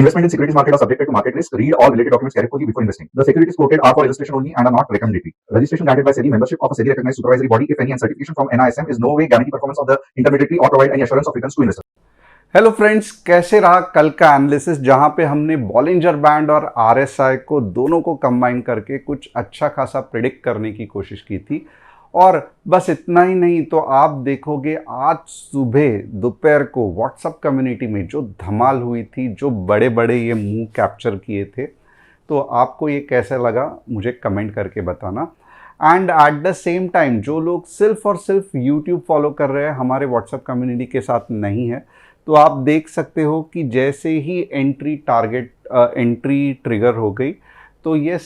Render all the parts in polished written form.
Investment in securities market are subjected to market risk. Read all related documents carefully before investing. The securities quoted are for illustration only and are not recommendatory. Registration granted by SEBI. Membership of a SEBI recognized supervisory body, if any, and certification from NISM is no way guarantee performance of the intermediary or provide any assurance of returns to investors. Hello friends, कैसे रहा कल का analysis जहां पे हमने Bollinger band और RSI को दोनों को कंबाइन करके कुछ अच्छा खासा प्रिडिक्ट करने की कोशिश की थी। और बस इतना ही नहीं, तो आप देखोगे आज सुबह दोपहर को व्हाट्सएप कम्युनिटी में जो धमाल हुई थी, जो बड़े बड़े ये मूव कैप्चर किए थे, तो आपको ये कैसे लगा मुझे कमेंट करके बताना। And at the same time जो लोग सिर्फ और सिर्फ यूट्यूब फॉलो कर रहे हैं, हमारे व्हाट्सएप कम्युनिटी के साथ नहीं है, तो आप देख सकते हो कि जैसे ही एंट्री ट्रिगर हो गई, तो ये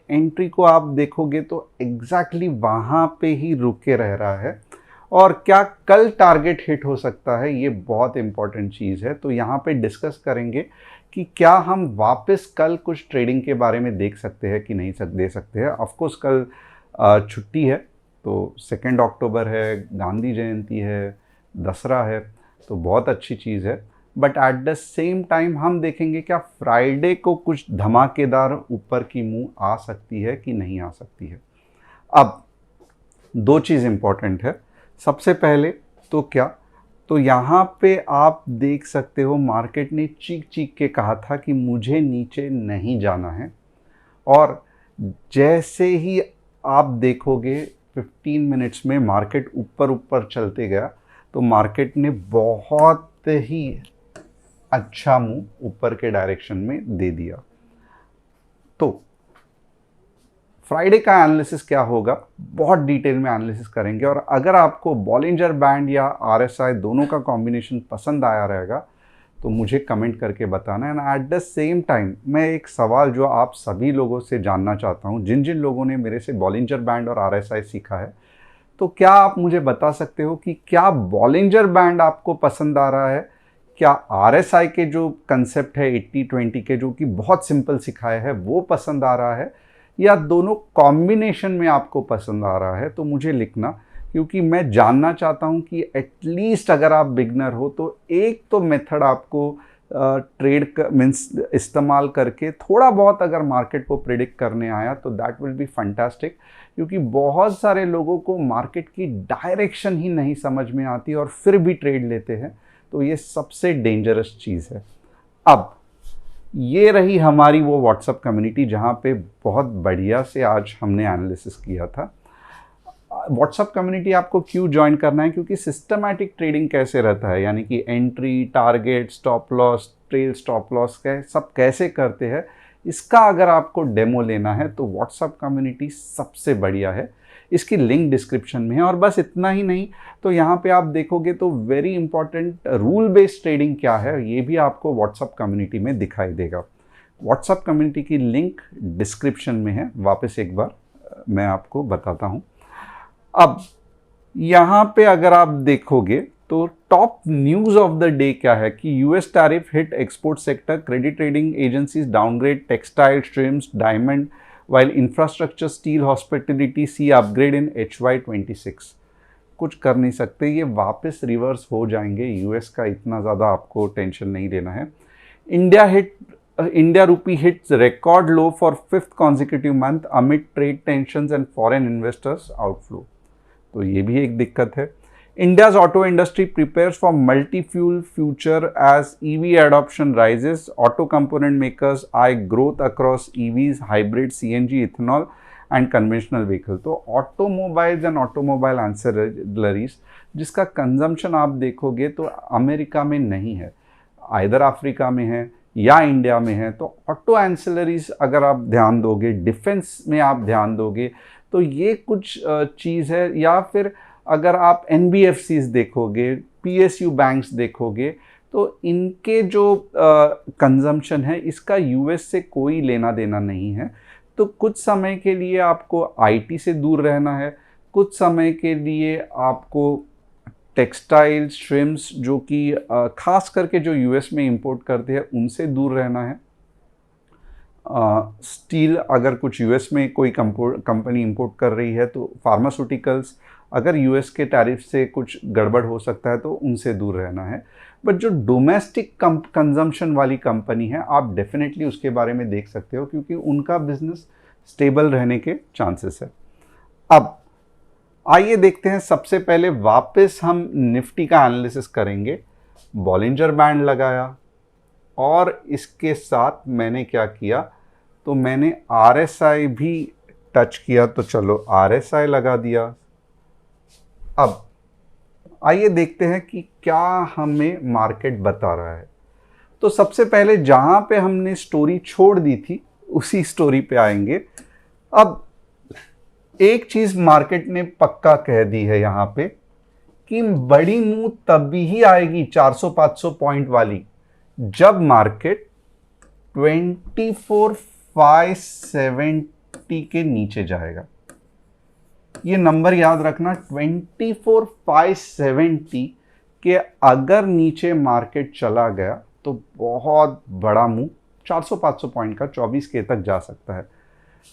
एंट्री को आप देखोगे तो एग्जैक्टली वहाँ पे ही रुक के रह रहा है। और क्या कल टारगेट हिट हो सकता है, ये बहुत इंपॉर्टेंट चीज़ है। तो यहाँ पे डिस्कस करेंगे कि क्या हम वापस कल कुछ ट्रेडिंग के बारे में देख सकते हैं कि नहीं दे सकते हैं। ऑफकोर्स कल छुट्टी है, तो 2 अक्टूबर है, गांधी जयंती है, दसरा है, तो बहुत अच्छी चीज़ है। But at the same time हम देखेंगे क्या फ्राइडे को कुछ धमाकेदार ऊपर की मूव आ सकती है कि नहीं आ सकती है। अब दो चीज़ इंपॉर्टेंट है। सबसे पहले तो यहाँ पे आप देख सकते हो मार्केट ने चीख चीख के कहा था कि मुझे नीचे नहीं जाना है, और जैसे ही आप देखोगे 15 मिनट्स में मार्केट ऊपर चलते गया, तो मार्केट ने बहुत ही अच्छा मूव ऊपर के डायरेक्शन में दे दिया। तो फ्राइडे का एनालिसिस क्या होगा, बहुत डिटेल में एनालिसिस करेंगे। और अगर आपको बॉलिंजर बैंड या आरएसआई दोनों का कॉम्बिनेशन पसंद आया रहेगा, तो मुझे कमेंट करके बताना। And at the same time मैं एक सवाल जो आप सभी लोगों से जानना चाहता हूँ, जिन जिन लोगों ने मेरे से बॉलिंजर बैंड और आरएसआई सीखा है, तो क्या आप मुझे बता सकते हो कि क्या बॉलिंजर बैंड आपको पसंद आ रहा है, क्या आरएसआई के जो कंसेप्ट है 80-20 के, जो कि बहुत सिंपल सिखाए हैं, वो पसंद आ रहा है, या दोनों कॉम्बिनेशन में आपको पसंद आ रहा है। तो मुझे लिखना, क्योंकि मैं जानना चाहता हूं कि एटलीस्ट अगर आप बिगनर हो तो एक तो मेथड आपको ट्रेड मीन्स इस्तेमाल करके थोड़ा बहुत अगर मार्केट को प्रिडिक्ट करने आया, तो दैट विल बी फैंटास्टिक। क्योंकि बहुत सारे लोगों को मार्केट की डायरेक्शन ही नहीं समझ में आती और फिर भी ट्रेड लेते हैं, तो ये सबसे डेंजरस चीज़ है। अब ये रही हमारी वो व्हाट्सएप कम्युनिटी जहाँ पे बहुत बढ़िया से आज हमने एनालिसिस किया था। व्हाट्सएप कम्युनिटी आपको क्यों ज्वाइन करना है, क्योंकि सिस्टमैटिक ट्रेडिंग कैसे रहता है, यानी कि entry, target, stop loss, trail stop loss सब कैसे करते हैं, इसका अगर आपको डेमो लेना है तो व्हाट्सएप कम्युनिटी सबसे बढ़िया है। इसकी लिंक डिस्क्रिप्शन में है। और बस इतना ही नहीं, तो यहाँ पे आप देखोगे तो very important rule based trading क्या है, ये भी आपको व्हाट्सएप कम्युनिटी में दिखाई देगा। व्हाट्सएप कम्युनिटी की लिंक डिस्क्रिप्शन में है। वापस एक बार मैं आपको बताता हूँ। अब यहाँ पे अगर आप देखोगे तो top news of the day क्या है कि US tariff hit export sector, credit rating agencies downgrade textile, shrimps, diamond, while infrastructure, steel, hospitality see upgrade in HY26। कुछ कर नहीं सकते, ये वापस रिवर्स हो जाएंगे। यूएस का इतना ज़्यादा आपको टेंशन नहीं लेना है। इंडिया रूपी hits record low for 5th consecutive month amid trade tensions and foreign investors outflow। तो ये भी एक दिक्कत है। India's auto industry prepares for multi-fuel future as EV adoption rises. Auto component makers eye growth across EVs, hybrid, CNG, ethanol and conventional vehicle। तो automobiles and automobile ancillaries जिसका consumption आप देखोगे तो अमेरिका में नहीं है, आइदर अफ्रीका में है या इंडिया में है। तो ऑटो एंसिलरीज अगर आप ध्यान दोगे, डिफेंस में आप ध्यान दोगे, तो ये कुछ चीज़ है। या फिर अगर आप NBFCs देखोगे, PSU बैंक्स देखोगे, तो इनके जो कंजम्पशन है इसका यूएस से कोई लेना देना नहीं है। तो कुछ समय के लिए आपको IT से दूर रहना है, कुछ समय के लिए आपको टेक्सटाइल, श्रिम्स जो कि खास करके जो यूएस में इंपोर्ट करते हैं उनसे दूर रहना है। स्टील अगर कुछ यूएस में कोई कंपनी इंपोर्ट कर रही है, तो फार्मास्यूटिकल्स अगर यूएस के टैरिफ से कुछ गड़बड़ हो सकता है तो उनसे दूर रहना है। बट जो डोमेस्टिक कंजम्पशन वाली कंपनी है आप डेफिनेटली उसके बारे में देख सकते हो, क्योंकि उनका बिजनेस स्टेबल रहने के चांसेस है। अब आइए देखते हैं, सबसे पहले वापस हम निफ्टी का एनालिसिस करेंगे। बॉलिंजर बैंड लगाया और इसके साथ मैंने क्या किया, तो मैंने RSI भी टच किया, तो चलो RSI लगा दिया। अब आइए देखते हैं कि क्या हमें मार्केट बता रहा है। तो सबसे पहले जहां पे हमने स्टोरी छोड़ दी थी उसी स्टोरी पे आएंगे। अब एक चीज मार्केट ने पक्का कह दी है यहां पे कि बड़ी मूव तभी ही आएगी 400-500 पॉइंट वाली जब मार्केट 24,570 के नीचे जाएगा। ये नंबर याद रखना, 24,570 के अगर नीचे मार्केट चला गया तो बहुत बड़ा मूव 400-500 पॉइंट का 24K तक जा सकता है।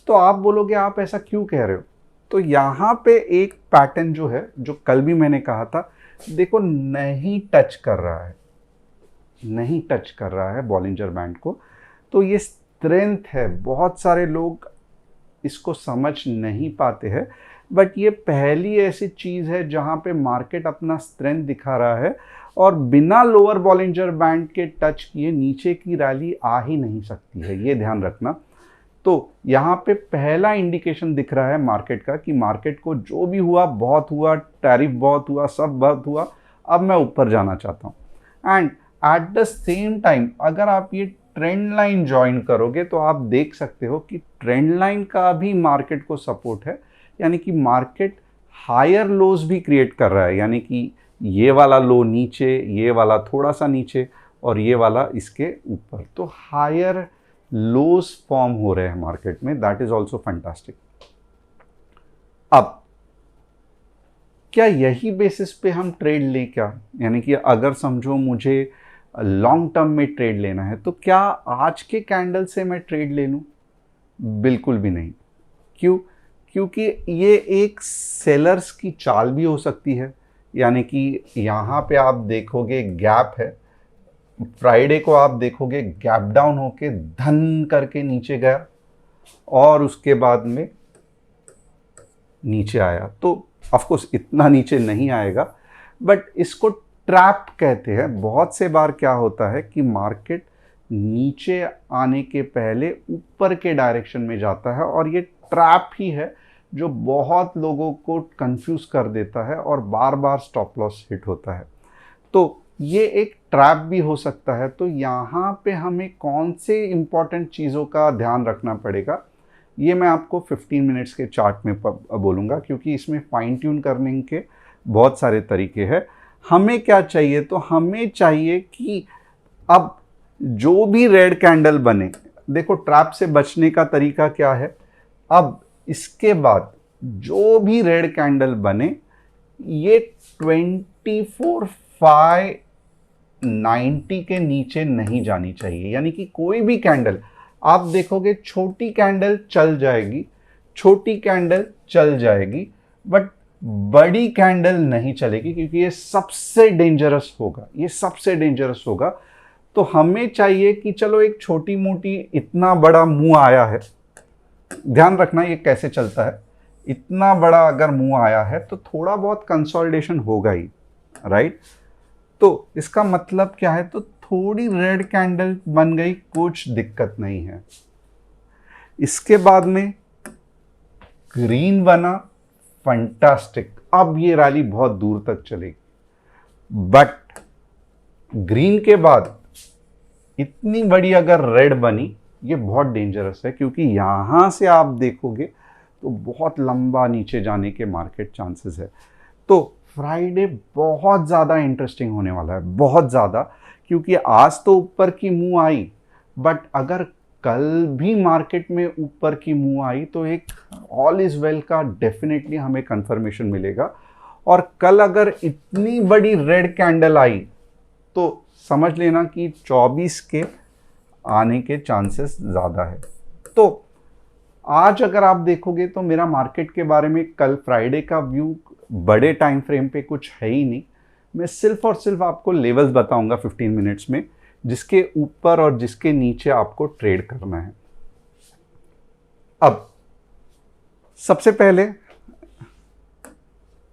तो आप बोलोगे आप ऐसा क्यों कह रहे हो, तो यहाँ पे एक पैटर्न जो है, जो कल भी मैंने कहा था, देखो नहीं टच कर रहा है, नहीं टच कर रहा है बॉलिंजर बैंड को। तो ये स्ट्रेंथ है, बहुत सारे लोग इसको समझ नहीं पाते हैं, बट ये पहली ऐसी चीज़ है जहाँ पे मार्केट अपना स्ट्रेंथ दिखा रहा है और बिना लोअर बॉलिंजर बैंड के टच किए नीचे की रैली आ ही नहीं सकती है, ये ध्यान रखना। तो यहाँ पे पहला इंडिकेशन दिख रहा है मार्केट का कि मार्केट को जो भी हुआ बहुत हुआ, टैरिफ बहुत हुआ, सब बहुत हुआ, अब मैं ऊपर जाना चाहता हूँ। And at the same time अगर आप ये ट्रेंड लाइन ज्वाइन करोगे तो आप देख सकते हो कि ट्रेंड लाइन का भी मार्केट को सपोर्ट है, यानी कि मार्केट हायर लोज भी क्रिएट कर रहा है, यानी कि ये वाला लो नीचे, ये वाला थोड़ा सा नीचे और ये वाला इसके ऊपर, तो हायर लोज फॉर्म हो रहे हैं मार्केट में। That is also fantastic. अब क्या यही बेसिस पे हम ट्रेड ले क्या, यानी कि अगर समझो मुझे लॉन्ग टर्म में ट्रेड लेना है तो क्या आज के कैंडल से मैं ट्रेड ले लूं? बिल्कुल भी नहीं। क्यों? क्योंकि ये एक सेलर्स की चाल भी हो सकती है, यानी कि यहाँ पे आप देखोगे गैप है, फ्राइडे को आप देखोगे गैप डाउन होके धन करके नीचे गया और उसके बाद में नीचे आया। तो ऑफकोर्स इतना नीचे नहीं आएगा, बट इसको ट्रैप कहते हैं। बहुत से बार क्या होता है कि मार्केट नीचे आने के पहले ऊपर के डायरेक्शन में जाता है और ये ट्रैप ही है जो बहुत लोगों को कंफ्यूज कर देता है और बार बार स्टॉप लॉस हिट होता है। तो ये एक ट्रैप भी हो सकता है। तो यहाँ पे हमें कौन से इंपॉर्टेंट चीज़ों का ध्यान रखना पड़ेगा, ये मैं आपको 15 मिनट्स के चार्ट में बोलूँगा, क्योंकि इसमें फाइन ट्यून करने के बहुत सारे तरीके हैं। हमें क्या चाहिए, तो हमें चाहिए कि अब जो भी रेड कैंडल बने, देखो ट्रैप से बचने का तरीका क्या है, अब इसके बाद जो भी रेड कैंडल बने ये 24,590 के नीचे नहीं जानी चाहिए। यानी कि कोई भी कैंडल आप देखोगे, छोटी कैंडल चल जाएगी, छोटी कैंडल चल जाएगी, बट बड़ी कैंडल नहीं चलेगी, क्योंकि ये सबसे डेंजरस होगा, ये सबसे डेंजरस होगा। तो हमें चाहिए कि चलो एक छोटी मोटी, इतना बड़ा मुंह आया है, ध्यान रखना ये कैसे चलता है, इतना बड़ा अगर मुंह आया है तो थोड़ा बहुत कंसोलिडेशन होगा ही, राइट। तो इसका मतलब क्या है, तो थोड़ी रेड कैंडल बन गई, कुछ दिक्कत नहीं है। इसके बाद में ग्रीन बना, फंटास्टिक, अब ये रैली बहुत दूर तक चलेगी। बट ग्रीन के बाद इतनी बड़ी अगर रेड बनी, ये बहुत डेंजरस है, क्योंकि यहां से आप देखोगे तो बहुत लंबा नीचे जाने के मार्केट चांसेस है। तो फ्राइडे बहुत ज़्यादा इंटरेस्टिंग होने वाला है, बहुत ज़्यादा, क्योंकि आज तो ऊपर की मुंह आई, बट अगर कल भी मार्केट में ऊपर की मुंह आई तो एक ऑल इज वेल का डेफिनेटली हमें कंफर्मेशन मिलेगा। और कल अगर इतनी बड़ी रेड कैंडल आई तो समझ लेना कि 24 के आने के चांसेस ज़्यादा है। तो आज अगर आप देखोगे तो मेरा मार्केट के बारे में कल फ्राइडे का व्यू बड़े टाइम फ्रेम पे कुछ है ही नहीं, मैं सिर्फ और सिर्फ आपको लेवल्स बताऊंगा 15 मिनट्स में, जिसके ऊपर और जिसके नीचे आपको ट्रेड करना है। अब सबसे पहले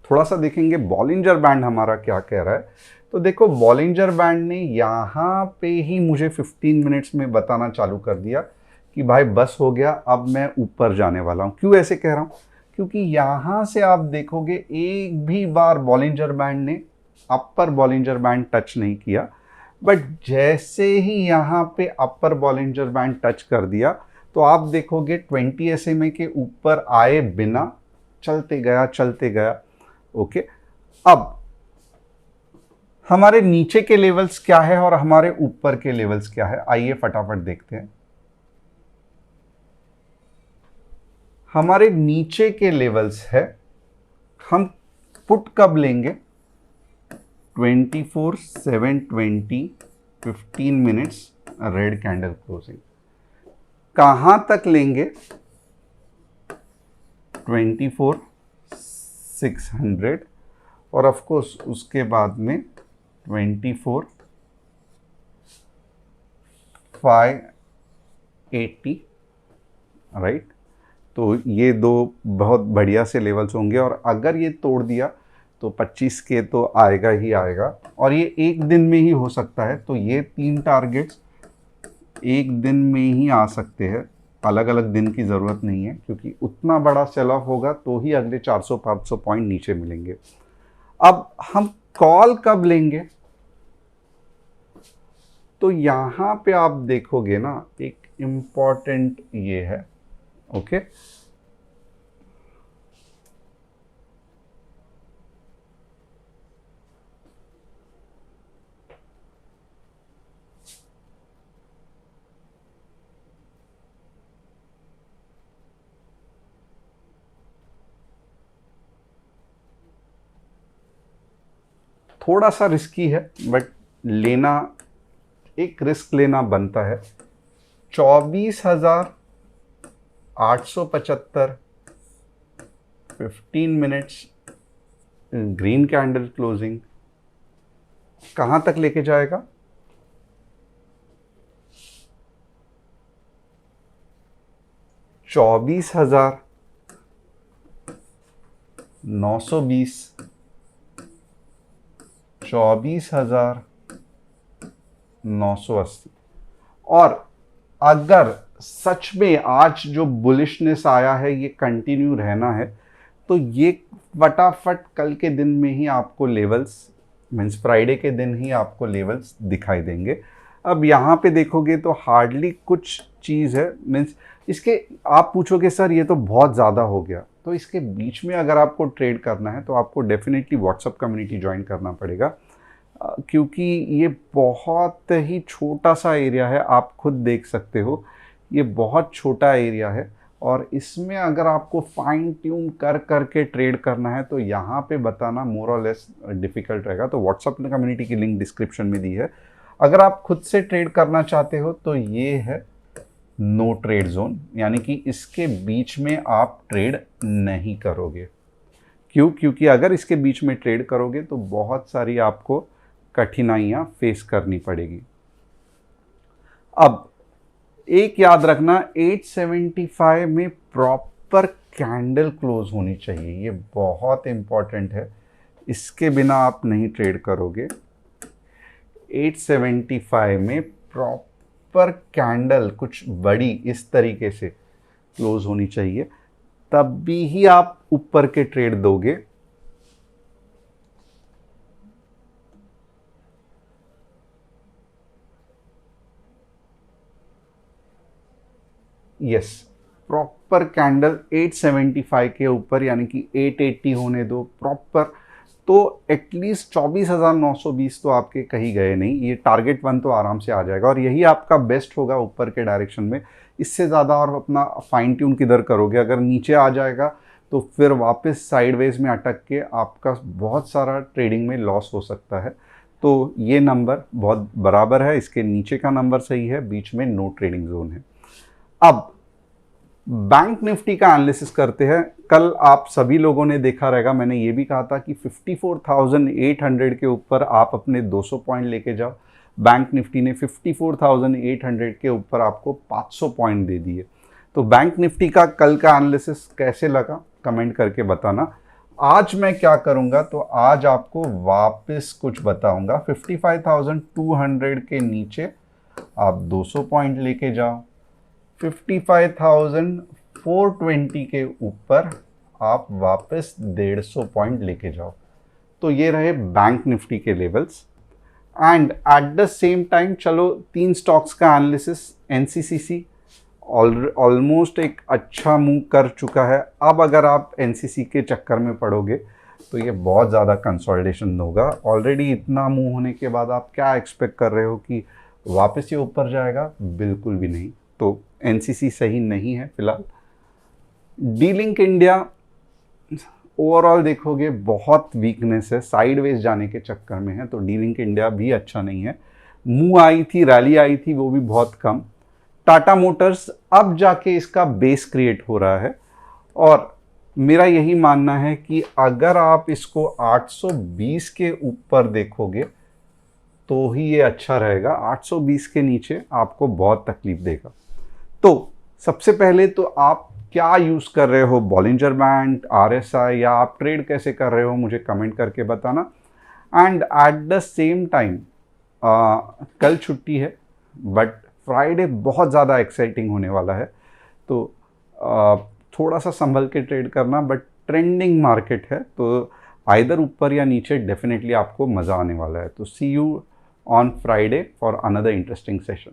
थोड़ा सा देखेंगे बॉलिंजर बैंड हमारा क्या कह रहा है। तो देखो, बॉलिंजर बैंड ने यहाँ पे ही मुझे 15 मिनट्स में बताना चालू कर दिया कि भाई बस हो गया, अब मैं ऊपर जाने वाला हूँ। क्यों ऐसे कह रहा हूँ? क्योंकि यहाँ से आप देखोगे एक भी बार बॉलिंजर बैंड ने अपर बॉलिंजर बैंड टच नहीं किया, बट जैसे ही यहाँ पे अपर बॉलिंजर बैंड टच कर दिया तो आप देखोगे 20 SMA के ऊपर आए बिना चलते गया। ओके, अब हमारे नीचे के लेवल्स क्या है और हमारे ऊपर के लेवल्स क्या है, आइए फटाफट देखते हैं। हमारे नीचे के लेवल्स है, हम पुट कब लेंगे? 24/7/20 15 मिनट्स रेड कैंडल क्लोजिंग। कहां तक लेंगे? 24/600 और ऑफ कोर्स उसके बाद में 24/580, राइट। तो ये दो बहुत बढ़िया से लेवल्स होंगे और अगर ये तोड़ दिया तो 25 के तो आएगा ही आएगा, और ये एक दिन में ही हो सकता है। तो ये 3 टारगेट्स एक दिन में ही आ सकते हैं, अलग अलग दिन की ज़रूरत नहीं है, क्योंकि उतना बड़ा सेल ऑफ होगा तो ही अगले 400-500 पॉइंट नीचे मिलेंगे। अब हम कॉल कब लेंगे? तो यहाँ पे आप देखोगे ना, एक इम्पॉर्टेंट ये है, ओके। थोड़ा सा रिस्की है, बट लेना, एक रिस्क लेना बनता है। 24,875 15 मिनट्स ग्रीन कैंडल क्लोजिंग कहां तक लेके जाएगा? 24,920 24,980। और अगर सच में आज जो बुलिशनेस आया है ये कंटिन्यू रहना है, तो ये फटाफट कल के दिन में ही आपको लेवल्स, मीन्स फ्राइडे के दिन ही आपको लेवल्स दिखाई देंगे। अब यहाँ पे देखोगे तो हार्डली कुछ चीज़ है, मीन्स इसके आप पूछोगे सर ये तो बहुत ज़्यादा हो गया, तो इसके बीच में अगर आपको ट्रेड करना है तो आपको डेफिनेटली व्हाट्सएप कम्युनिटी ज्वाइन करना पड़ेगा, क्योंकि ये बहुत ही छोटा सा एरिया है। आप खुद देख सकते हो, ये बहुत छोटा एरिया है, और इसमें अगर आपको फाइन ट्यून कर करके ट्रेड करना है तो यहाँ पे बताना मोर और लेस डिफ़िकल्ट रहेगा। तो व्हाट्सएप कम्युनिटी की लिंक डिस्क्रिप्शन में दी है। अगर आप खुद से ट्रेड करना चाहते हो तो ये है नो ट्रेड जोन, यानी कि इसके बीच में आप ट्रेड नहीं करोगे। क्यों? क्योंकि अगर इसके बीच में ट्रेड करोगे तो बहुत सारी आपको कठिनाइयाँ फेस करनी पड़ेगी। अब एक याद रखना, 875 में प्रॉपर कैंडल क्लोज होनी चाहिए, ये बहुत इंपॉर्टेंट है, इसके बिना आप नहीं ट्रेड करोगे। 875 में प्रॉपर कैंडल कुछ बड़ी इस तरीके से क्लोज होनी चाहिए, तब भी ही आप ऊपर के ट्रेड दोगे। यस, प्रॉपर कैंडल 875 के ऊपर, यानी कि 880 होने दो प्रॉपर, तो एटलीस्ट 24,920 तो आपके कहीं गए नहीं, ये टारगेट 1 तो आराम से आ जाएगा, और यही आपका बेस्ट होगा ऊपर के डायरेक्शन में। इससे ज़्यादा और अपना फाइन ट्यून किधर करोगे? अगर नीचे आ जाएगा तो फिर वापस साइडवेज में अटक के आपका बहुत सारा ट्रेडिंग में लॉस हो सकता है। तो ये नंबर बहुत बराबर है, इसके नीचे का नंबर सही है, बीच में नो ट्रेडिंग जोन है। अब बैंक निफ्टी का एनालिसिस करते हैं। कल आप सभी लोगों ने देखा रहेगा, मैंने ये भी कहा था कि 54,800 के ऊपर आप अपने 200 पॉइंट लेके जाओ। बैंक निफ्टी ने 54,800 के ऊपर आपको 500 पॉइंट दे दिए। तो बैंक निफ्टी का कल का एनालिसिस कैसे लगा कमेंट करके बताना। आज मैं क्या करूंगा, तो आज आपको वापस कुछ बताऊंगा। 55,200 के नीचे आप 200 पॉइंट लेके जाओ, 55,420 के ऊपर आप वापस 150 पॉइंट लेके जाओ। तो ये रहे बैंक निफ्टी के levels. And at the same time चलो 3 स्टॉक्स का एनालिसिस। एनसीसीसी ऑलमोस्ट एक अच्छा मूव कर चुका है। अब अगर आप एनसीसी के चक्कर में पड़ोगे तो ये बहुत ज़्यादा कंसोलिडेशन होगा। ऑलरेडी इतना मूव होने के बाद आप क्या एक्सपेक्ट कर रहे हो कि वापस ये ऊपर जाएगा? बिल्कुल भी नहीं। तो एनसीसी सही नहीं है फिलहाल। डी-लिंक इंडिया ओवरऑल देखोगे बहुत वीकनेस है, साइडवेज जाने के चक्कर में है, तो डी-लिंक इंडिया भी अच्छा नहीं है। मूव आई थी, रैली आई थी, वो भी बहुत कम। टाटा मोटर्स अब जाके इसका बेस क्रिएट हो रहा है और मेरा यही मानना है कि अगर आप इसको 820 के ऊपर देखोगे तो ही ये अच्छा रहेगा। 820 के नीचे आपको बहुत तकलीफ देगा। तो सबसे पहले तो आप क्या यूज़ कर रहे हो, बॉलिंजर बैंड, आरएसआई, या आप ट्रेड कैसे कर रहे हो, मुझे कमेंट करके बताना। And at the same time कल छुट्टी है बट फ्राइडे बहुत ज़्यादा एक्साइटिंग होने वाला है, तो थोड़ा सा संभल के ट्रेड करना। बट ट्रेंडिंग मार्केट है तो आइदर ऊपर या नीचे डेफिनेटली आपको मज़ा आने वाला है। तो see you on Friday for another interesting session.